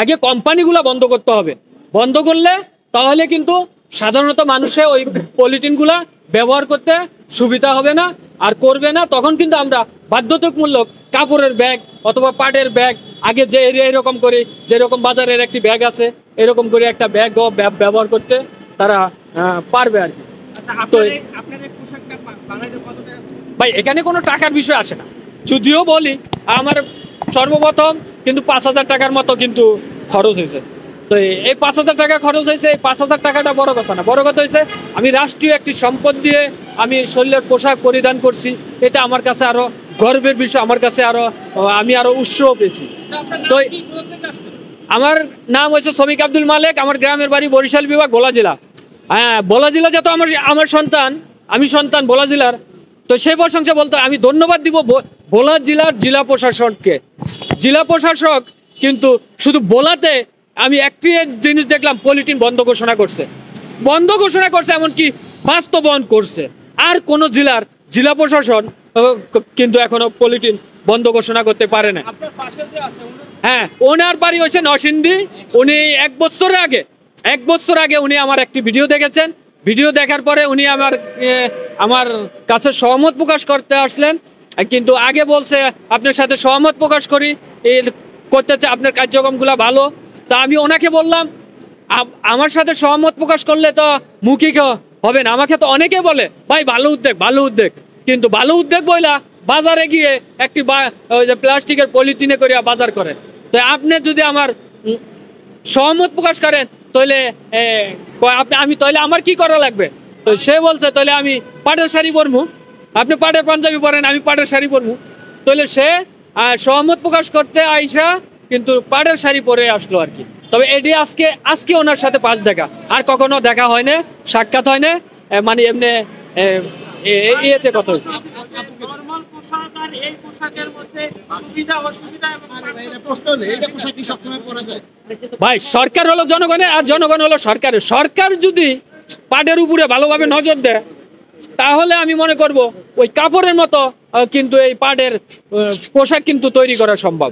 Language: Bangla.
আগে কোম্পানিগুলো বন্ধ করতে হবে। বন্ধ করলে তাহলে কিন্তু সাধারণত মানুষে ওই পলিথিনগুলা ব্যবহার করতে সুবিধা হবে না আর করবে না। তখন কিন্তু আমরা বাধ্যতামূলক কাপড়ের ব্যাগ অথবা পাটের ব্যাগ আগে যে এরকম করে যেরকম বাজারের একটি ব্যাগ আছে এরকম করে একটা ব্যাগ ব্যবহার করতে তারা পারবে আর কি। তো ভাই এখানে কোনো টাকার বিষয় আসে না, যদিও বলি আমার সর্বপ্রথম কিন্তু 5,000 টাকার মতো কিন্তু খরচ হয়েছে। তো এই 5,000 টাকা খরচ হয়েছে, এই 5,000 টাকাটা বড় কথা না, বড় কথা হয়েছে আমি রাষ্ট্রীয় একটি সম্পদ দিয়ে আমি শরীরের পোশাক পরিধান করছি। এটা আমার কাছে আরো গর্বের বিষয়, আমার কাছে আমি আরো উৎসাহ পেয়েছি। তো আমার নাম হচ্ছে শ্রমিক আব্দুল মালেক, আমার গ্রামের বাড়ি বরিশাল বিভাগ ভোলা জেলা। হ্যাঁ, ভোলা জেলা যত আমার সন্তান, আমি সন্তান ভোলা জেলার। তো সেই প্রশংসা বলতে আমি ধন্যবাদ দিব ভোলা জেলার জেলা প্রশাসনকে। জেলা প্রশাসক কিন্তু শুধু ভোলাতে আমি একটি জিনিস দেখলাম, পলিথিন বন্ধ ঘোষণা করছে, এমনকি বাস্তবায়ন করছে। আর কোন জেলা প্রশাসন কিন্তু এখনো পলিথিন বন্ধ ঘোষণা করতে পারে না। হ্যাঁ, ওনার বাড়ি হয়েছে নরসিংদী। উনি এক বছর আগে উনি আমার একটি ভিডিও দেখেছেন। ভিডিও দেখার পরে উনি আমার কাছে সহমত প্রকাশ করতে আসলেন, কিন্তু আগে বলছে আপনার সাথে সহমত প্রকাশ করতে চাই, আপনার কার্যক্রমগুলো ভালো। তা আমি ওনাকে বললাম আমার সাথে সহমত প্রকাশ করলে তো মৌখিক হবে না। আমাকে তো অনেকে বলে ভাই ভালো উদ্যোগ, কিন্তু ভালো উদ্যোগ বইলা বাজারে গিয়ে একটি প্লাস্টিকের পলিথিনে করিয়া বাজার করে। তো আপনি যদি আমার সহমত প্রকাশ করেন তাহলে তাহলে আমার কি করা লাগবে? তো সে বলছে তাহলে আমি পাটের শাড়ি পরবো, আপনি পাটের পাঞ্জাবি পরেন, আমি পাটের শাড়ি পরবো। তাহলে সে সহমত প্রকাশ করতে আইসা কিন্তু পাটের শাড়ি পরে আসলো আর কি। তবে এটি আজকে ওনার সাথে পাঁচ দেখা, আর কখনো দেখা হয় না, সাক্ষাৎ হয় না, মানে এমনি ইয়েতে কথা হয়েছে। ভাই সরকার হলো জনগণের আর জনগণ হলো সরকারের। সরকার যদি পাটের উপরে ভালোভাবে নজর দেয় তাহলে আমি মনে করব ওই কাপড়ের মতো কিন্তু এই পাটের পোশাক কিন্তু তৈরি করা সম্ভব।